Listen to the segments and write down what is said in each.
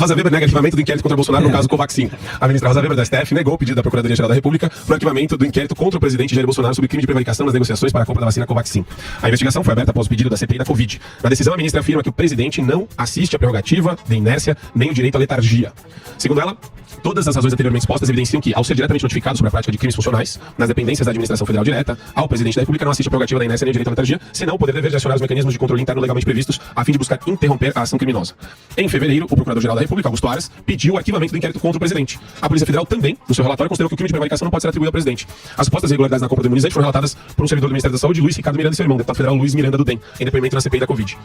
Rosa Weber nega arquivamento do inquérito contra Bolsonaro no caso Covaxin. A ministra Rosa Weber da STF negou o pedido da Procuradoria-Geral da República para o arquivamento do inquérito contra o presidente Jair Bolsonaro sobre crime de prevaricação nas negociações para a compra da vacina Covaxin. A investigação foi aberta após o pedido da CPI da Covid. Na decisão, a ministra afirma que o presidente não assiste à prerrogativa de inércia nem o direito à letargia. Segundo ela, todas as razões anteriormente expostas evidenciam que, ao ser diretamente notificado sobre a prática de crimes funcionais nas dependências da administração federal direta, ao presidente da República não assiste a prerrogativa da inércia nem o direito à letargia, senão o poder dever de acionar os mecanismos de controle interno legalmente previstos a fim de buscar interromper a ação criminosa. Em fevereiro, o Procurador-Geral da República, Augusto Aras, pediu o arquivamento do inquérito contra o presidente. A Polícia Federal também, no seu relatório, considerou que o crime de prevaricação não pode ser atribuído ao presidente. As supostas irregularidades na compra do imunizante foram relatadas por um servidor do Ministério da Saúde, Luiz Ricardo Miranda e seu irmão, deputado federal Luiz Miranda do DEM, em depoimento na CPI da Covid.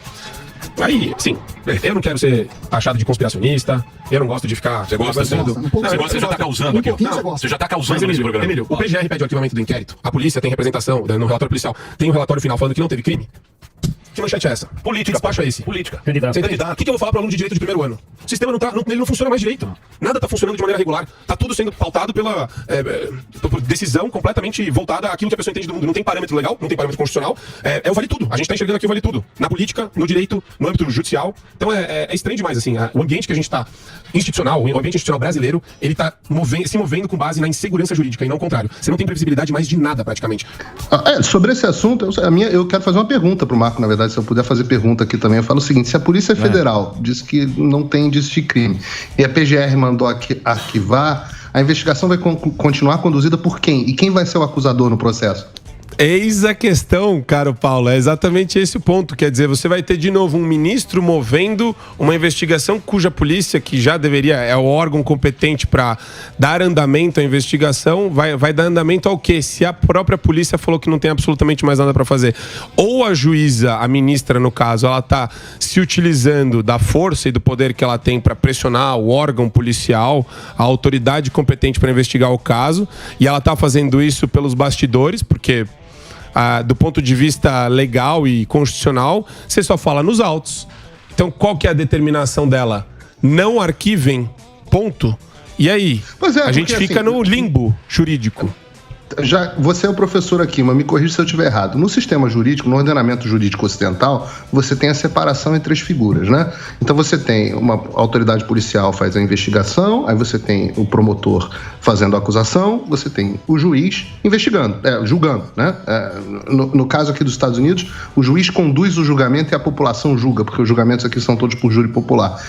Aí, sim, eu não quero ser taxado de conspiracionista, eu não gosto de ficar... Você gosta, você já tá causando aqui, ó. Você já tá causando nesse programa. Emílio, o PGR pede o arquivamento do inquérito, a polícia tem representação no relatório policial, tem um relatório final falando que não teve crime. Que manchete é essa? Política. Que despacho é esse? Política. O que eu vou falar para aluno de direito de primeiro ano? O sistema ele não funciona mais direito. Nada está funcionando de maneira regular. Está tudo sendo pautado por decisão completamente voltada àquilo que a pessoa entende do mundo. Não tem parâmetro legal, não tem parâmetro constitucional. É o vale tudo. A gente está enxergando aqui o vale tudo. Na política, no direito, no âmbito judicial. Então é estranho demais, assim. O ambiente que a gente está institucional, o ambiente institucional brasileiro, ele está se movendo com base na insegurança jurídica e não o contrário. Você não tem previsibilidade mais de nada, praticamente. Sobre esse assunto, eu quero fazer uma pergunta para o Marco, na verdade. Se eu puder fazer pergunta aqui também, eu falo o seguinte: se a Polícia Federal diz que não tem indício de crime e a PGR mandou arquivar, a investigação vai continuar conduzida por quem? E quem vai ser o acusador no processo? Eis a questão, caro Paulo, é exatamente esse o ponto. Quer dizer, você vai ter de novo um ministro movendo uma investigação cuja polícia, que já deveria, é o órgão competente para dar andamento à investigação, vai dar andamento ao quê? Se a própria polícia falou que não tem absolutamente mais nada para fazer. Ou a juíza, a ministra no caso, ela está se utilizando da força e do poder que ela tem para pressionar o órgão policial, a autoridade competente para investigar o caso, e ela está fazendo isso pelos bastidores, porque... do ponto de vista legal e constitucional, você só fala nos autos. Então, qual que é a determinação dela? Não arquivem, ponto. E aí? A gente fica no limbo jurídico. Você é o professor aqui, mas me corrija se eu estiver errado. No sistema jurídico, no ordenamento jurídico ocidental, você tem a separação entre as figuras, né? Então você tem uma autoridade policial faz a investigação, aí você tem o promotor fazendo a acusação, você tem o juiz julgando, né? No caso aqui dos Estados Unidos, o juiz conduz o julgamento e a população julga, porque os julgamentos aqui são todos por júri popular.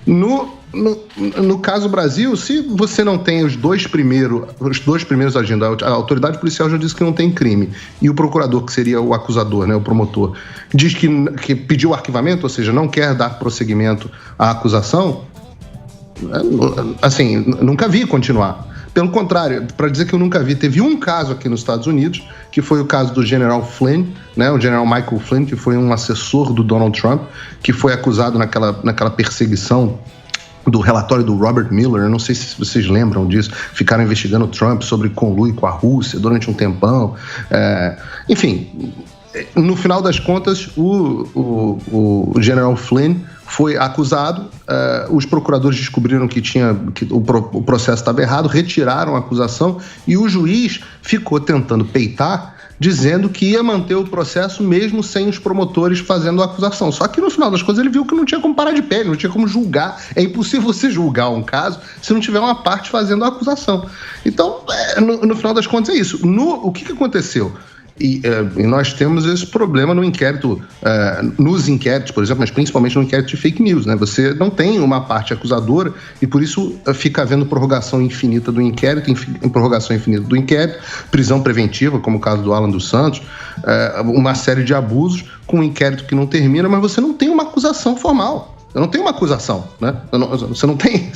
No caso Brasil, se você não tem os dois primeiros agindo, a autoridade policial já disse que não tem crime, e o procurador, que seria o acusador, né, o promotor, diz que pediu arquivamento, ou seja, não quer dar prosseguimento à acusação, assim, nunca vi continuar. Pelo contrário, para dizer que eu nunca vi, teve um caso aqui nos Estados Unidos, que foi o caso do General Flynn, né, o General Michael Flynn, que foi um assessor do Donald Trump, que foi acusado naquela perseguição do relatório do Robert Mueller. Eu não sei se vocês lembram disso, ficaram investigando o Trump sobre conluio com a Rússia durante um tempão. Enfim, no final das contas, o General Flynn foi acusado, os procuradores descobriram que o processo estava errado, retiraram a acusação e o juiz ficou tentando peitar, dizendo que ia manter o processo mesmo sem os promotores fazendo a acusação. Só que no final das contas ele viu que não tinha como parar de pé, não tinha como julgar. É impossível você julgar um caso se não tiver uma parte fazendo a acusação. Então, no final das contas é isso. O que aconteceu? E nós temos esse problema no inquérito, nos inquéritos, por exemplo, mas principalmente no inquérito de fake news, né? Você não tem uma parte acusadora e por isso fica havendo prorrogação infinita do inquérito, prorrogação infinita do inquérito, prisão preventiva, como o caso do Alan dos Santos, uma série de abusos com um inquérito que não termina, mas você não tem uma acusação formal. Eu não tenho uma acusação, né? Você não tem...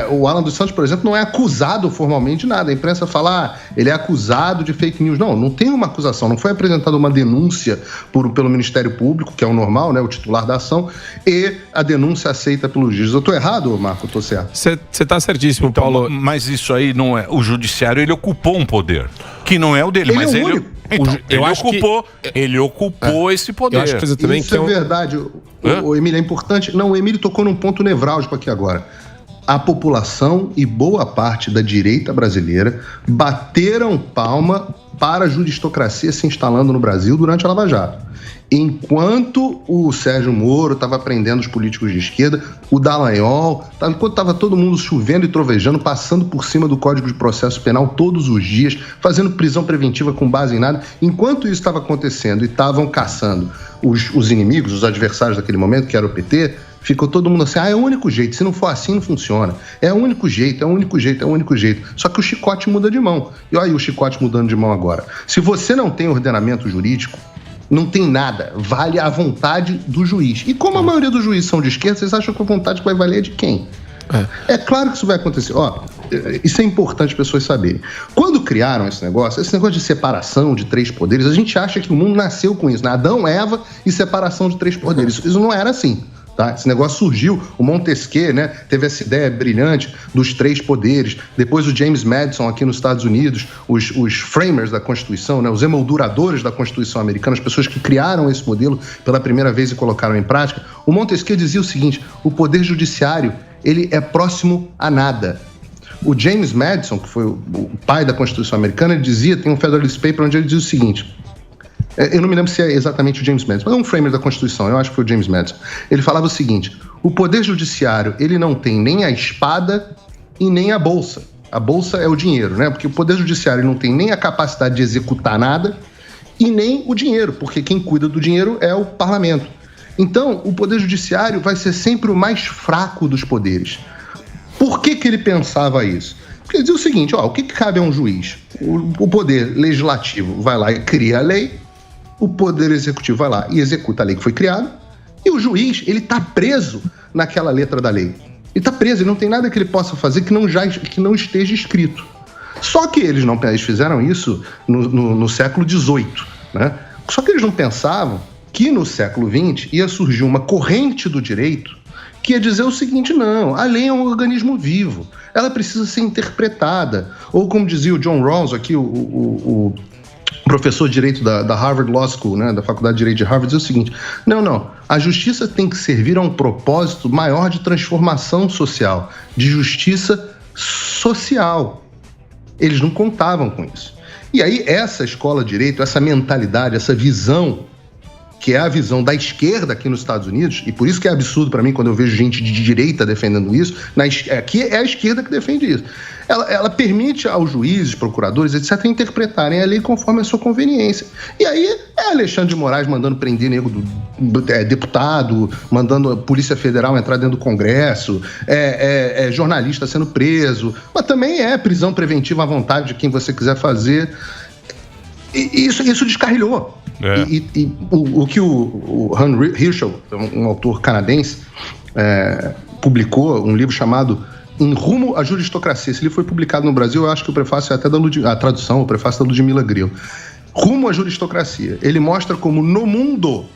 o Alan dos Santos, por exemplo, não é acusado formalmente de nada. A imprensa fala, ele é acusado de fake news. Não tem uma acusação. Não foi apresentada uma denúncia pelo Ministério Público, que é o normal, né? O titular da ação, e a denúncia aceita pelo juiz. Eu estou errado, Marco? Eu estou certo? Você está certíssimo, então, Paulo. Mas isso aí não é... O judiciário, ele ocupou um poder, que não é o dele, mas ele... Então, ele ocupou esse poder. Eu acho que também isso é verdade. O Emílio, é importante. Não, o Emílio tocou num ponto nevrálgico aqui agora. a população e boa parte da direita brasileira bateram palma para a judistocracia se instalando no Brasil durante a Lava Jato. Enquanto o Sérgio Moro estava prendendo os políticos de esquerda, o Dallagnol, enquanto estava todo mundo chovendo e trovejando, passando por cima do Código de Processo Penal todos os dias, fazendo prisão preventiva com base em nada, enquanto isso estava acontecendo e estavam caçando os inimigos, os adversários daquele momento, que era o PT, ficou todo mundo assim, é o único jeito, se não for assim não funciona, é o único jeito, é o único jeito, é o único jeito. Só que o chicote muda de mão. E olha aí o chicote mudando de mão agora. Se você não tem ordenamento jurídico, não tem nada, vale a vontade do juiz. E como a maioria dos juízes são de esquerda, vocês acham que a vontade vai valer de quem? É claro que isso vai acontecer. Isso é importante as pessoas saberem. Quando criaram esse negócio de separação de 3 poderes, a gente acha que o mundo nasceu com isso, né? Adão, Eva e separação de 3 poderes. Isso não era assim. Tá? Esse negócio surgiu, o Montesquieu, né, teve essa ideia brilhante dos 3 poderes, depois o James Madison aqui nos Estados Unidos, os framers da Constituição, né, os emolduradores da Constituição americana, as pessoas que criaram esse modelo pela primeira vez e colocaram em prática. O Montesquieu dizia o seguinte: o poder judiciário, ele é próximo a nada. O James Madison, que foi o pai da Constituição americana, ele dizia, tem um Federalist Paper onde ele diz o seguinte, eu não me lembro se é exatamente o James Madison, mas é um framer da Constituição, eu acho que foi o James Madison. Ele falava o seguinte: o poder judiciário, ele não tem nem a espada e nem a bolsa. A bolsa é o dinheiro, né? Porque o poder judiciário não tem nem a capacidade de executar nada e nem o dinheiro, porque quem cuida do dinheiro é o parlamento. Então, o poder judiciário vai ser sempre o mais fraco dos poderes. Por que ele pensava isso? Porque ele dizia o seguinte, o que cabe a um juiz? O poder legislativo vai lá e cria a lei, o poder executivo vai lá e executa a lei que foi criada, e o juiz, ele está preso naquela letra da lei. Ele está preso, ele não tem nada que ele possa fazer que não esteja escrito. Só que eles fizeram isso no século XVIII, né? Só que eles não pensavam que no século XX ia surgir uma corrente do direito que ia dizer o seguinte: não, a lei é um organismo vivo, ela precisa ser interpretada. Ou como dizia o John Rawls aqui, o professor de Direito da Harvard Law School, né, da Faculdade de Direito de Harvard, diz o seguinte: não, a justiça tem que servir a um propósito maior de transformação social, de justiça social. Eles não contavam com isso. E aí essa escola de direito, essa mentalidade, essa visão, que é a visão da esquerda aqui nos Estados Unidos, e por isso que é absurdo para mim quando eu vejo gente de direita defendendo isso, aqui é a esquerda que defende isso. Ela permite aos juízes, procuradores, etc., interpretarem a lei conforme a sua conveniência. E aí é Alexandre de Moraes mandando prender deputado, mandando a Polícia Federal entrar dentro do Congresso, jornalista sendo preso, mas também é prisão preventiva à vontade de quem você quiser fazer. E isso descarrilhou. O que o Han Hirschel, um autor canadense, publicou um livro chamado Em Rumo à Juristocracia. Esse livro foi publicado no Brasil, eu acho que o prefácio é até a tradução, o prefácio da Ludmila Grilo. Rumo à Juristocracia. Ele mostra como no mundo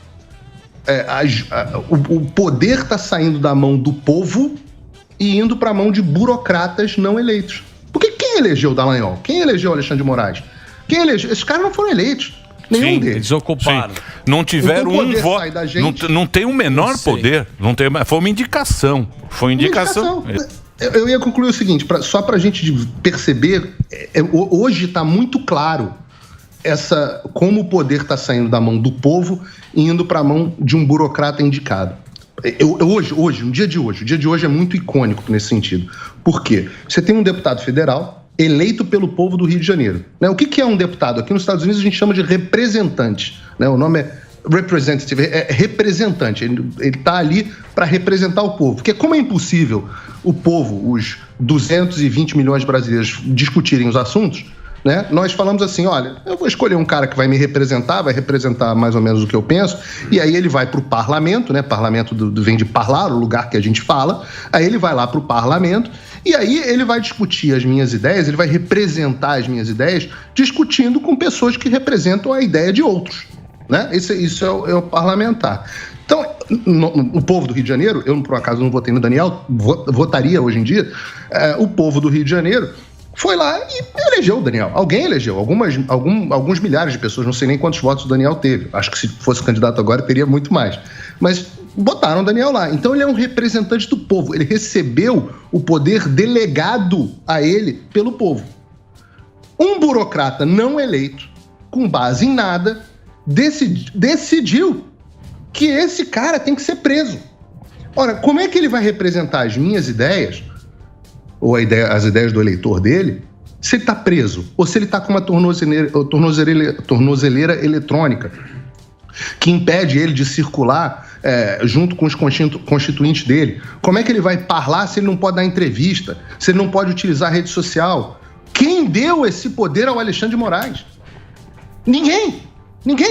o poder está saindo da mão do povo e indo para a mão de burocratas não eleitos. Porque quem elegeu o Dallagnol? Quem elegeu o Alexandre de Moraes? Quem elegeu? Esses caras não foram eleitos. Nenhum deles. Eles ocuparam. Sim. Não tiveram um voto. Não tem o menor poder. Não tem, foi uma indicação. Foi uma indicação. Eu ia concluir o seguinte, só para a gente perceber, hoje está muito claro como o poder está saindo da mão do povo e indo para a mão de um burocrata indicado. O dia de hoje é muito icônico nesse sentido. Por quê? Você tem um deputado federal eleito pelo povo do Rio de Janeiro. Né? O que é um deputado? Aqui nos Estados Unidos a gente chama de representante. Né? O nome é representative, é representante. Ele está ali para representar o povo. Porque como é impossível o povo, os 220 milhões de brasileiros, discutirem os assuntos, né? Nós falamos assim, olha, eu vou escolher um cara que vai me representar, vai representar mais ou menos o que eu penso, e aí ele vai para o parlamento, né? Parlamento vem de parlar, o lugar que a gente fala, aí ele vai lá para o parlamento, e aí ele vai discutir as minhas ideias, ele vai representar as minhas ideias, discutindo com pessoas que representam a ideia de outros, né? Isso é o parlamentar. Então, o povo do Rio de Janeiro, eu por acaso não votei no Daniel, votaria hoje em dia, o povo do Rio de Janeiro foi lá e elegeu o Daniel. Alguém elegeu, alguns milhares de pessoas, não sei nem quantos votos o Daniel teve. Acho que se fosse candidato agora teria muito mais. Mas botaram o Daniel lá. Então ele é um representante do povo. Ele recebeu o poder delegado a ele pelo povo. Um burocrata não eleito, com base em nada, decidiu que esse cara tem que ser preso. Ora, como é que ele vai representar as minhas ideias, ou as ideias do eleitor dele, se ele está preso, ou se ele está com uma tornozeleira eletrônica, que impede ele de circular junto com os constituintes dele? Como é que ele vai parlar se ele não pode dar entrevista, se ele não pode utilizar a rede social? Quem deu esse poder ao Alexandre de Moraes? Ninguém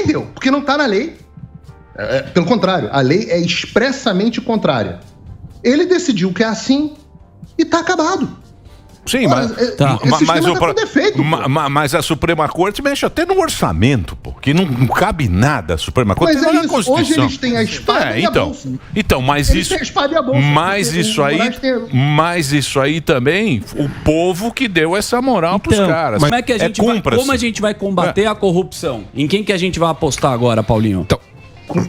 deu, porque não está na lei. Pelo contrário, a lei é expressamente contrária. Ele decidiu que é assim e está acabado. Sim, mas a Suprema Corte mexe até no orçamento, pô, que não cabe nada a Suprema Corte. Mas é isso, hoje eles têm a espada e a bolsa. Então, mas eles têm a espada e a bolsa, mas isso aí também, o povo que deu essa moral pros caras. Como é que como a gente vai combater a corrupção? Em quem que a gente vai apostar agora, Paulinho? Então,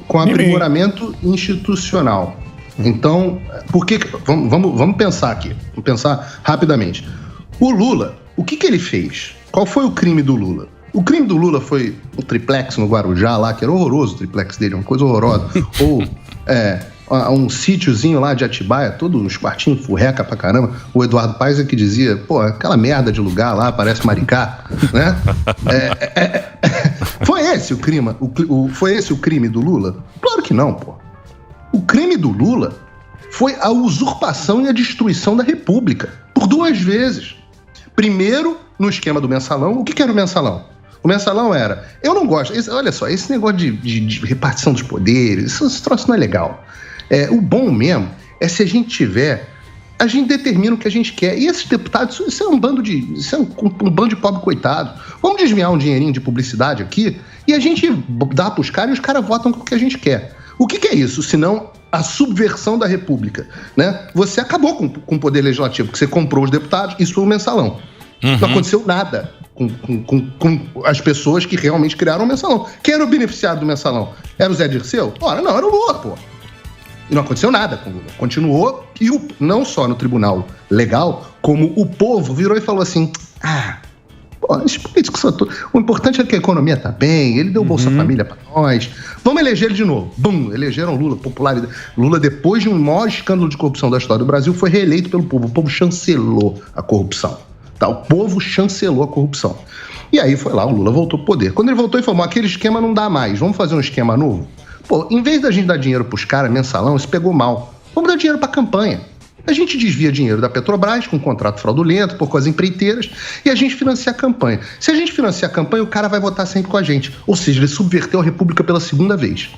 com aprimoramento institucional. Então, vamos pensar aqui. Vamos pensar rapidamente. O Lula, o que ele fez? Qual foi o crime do Lula? O crime do Lula foi o triplex no Guarujá lá, que era horroroso o triplex dele, uma coisa horrorosa. Ou um sítiozinho lá de Atibaia, todos os quartinhos, furreca pra caramba. O Eduardo Paes é que dizia, pô, aquela merda de lugar lá, parece Maricá, né? Foi esse o crime? Foi esse o crime do Lula? Claro que não, pô. O crime do Lula foi a usurpação e a destruição da República, por 2 vezes. Primeiro, no esquema do mensalão. O que era o mensalão? O mensalão era... Eu não gosto... olha só, esse negócio de repartição dos poderes, esse troço não é legal. O bom mesmo é se a gente tiver... A gente determina o que a gente quer. E esses deputados, isso é um bando de pobre coitado. Vamos desviar um dinheirinho de publicidade aqui e a gente dá pros caras e os caras votam com o que a gente quer. O que é isso, senão a subversão da República, né? Você acabou com o poder legislativo, porque você comprou os deputados, isso foi o mensalão. Não aconteceu nada com as pessoas que realmente criaram o mensalão. Quem era o beneficiário do mensalão? Era o Zé Dirceu? Ora, não, era o Lula, pô. E não aconteceu nada com o Lula. Continuou, e não só no tribunal legal, como o povo virou e falou assim, os políticos são todos... O importante é que a economia tá bem, ele deu Bolsa Família pra nós, vamos eleger ele de novo. Bum, elegeram Lula, popularidade. Lula, depois de um maior escândalo de corrupção da história do Brasil, foi reeleito pelo povo. O povo chancelou a corrupção. Tá? O povo chancelou a corrupção. E aí foi lá, o Lula voltou pro poder. Quando ele voltou, ele falou, aquele esquema não dá mais, vamos fazer um esquema novo? Pô, em vez da gente dar dinheiro pros caras, mensalão, isso pegou mal. Vamos dar dinheiro pra campanha. A gente desvia dinheiro da Petrobras com um contrato fraudulento, por causa empreiteiras, e a gente financia a campanha. Se a gente financia a campanha, o cara vai votar sempre com a gente. Ou seja, ele subverteu a República pela 2ª vez.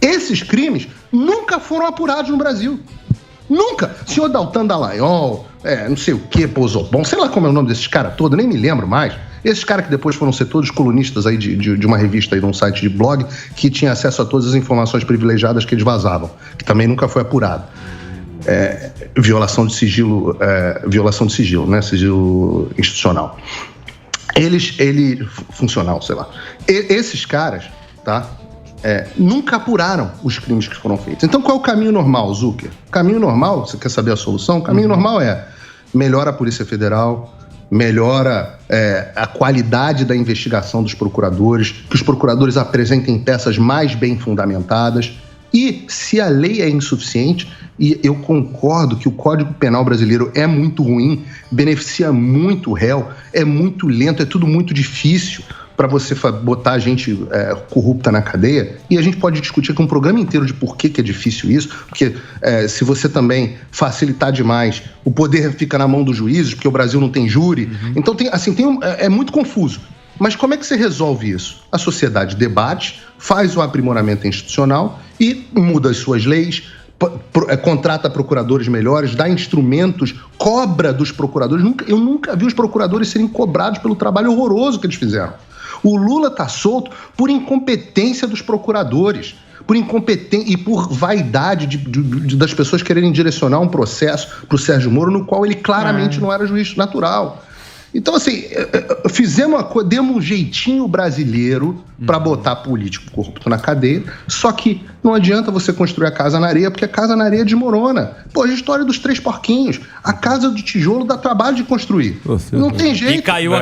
Esses crimes nunca foram apurados no Brasil. Nunca. Senhor Daltan Dallagnol, não sei o que, Pozobon, sei lá como é o nome desses caras todos, nem me lembro mais. Esses caras que depois foram ser todos colunistas aí de uma revista aí, de um site de blog, que tinha acesso a todas as informações privilegiadas que eles vazavam, que também nunca foi apurado. Violação de sigilo, né? Sigilo institucional. Funcional, sei lá. Esses caras, tá? Nunca apuraram os crimes que foram feitos. Então, qual é o caminho normal, Zucker? O caminho normal, você quer saber a solução? O caminho normal melhora a Polícia Federal, melhora a qualidade da investigação dos procuradores, que os procuradores apresentem peças mais bem fundamentadas. E se a lei é insuficiente, e eu concordo que o Código Penal brasileiro é muito ruim, beneficia muito o réu, é muito lento, é tudo muito difícil para você botar gente corrupta na cadeia, e a gente pode discutir aqui um programa inteiro de por que é difícil isso, porque se você também facilitar demais, o poder fica na mão dos juízes, porque o Brasil não tem júri, então é muito confuso. Mas como é que você resolve isso? A sociedade debate, faz o aprimoramento institucional e muda as suas leis, contrata procuradores melhores, dá instrumentos, cobra dos procuradores. Eu nunca vi os procuradores serem cobrados pelo trabalho horroroso que eles fizeram. O Lula está solto por incompetência dos procuradores, por incompetência e por vaidade das pessoas quererem direcionar um processo para o Sérgio Moro, no qual ele claramente não era juiz natural. Então, assim, demos um jeitinho brasileiro para botar político corrupto na cadeia, só que não adianta você construir a casa na areia, porque a casa na areia desmorona. Pô, a história dos 3 porquinhos. A casa do tijolo dá trabalho de construir. Não tem jeito. E caiu a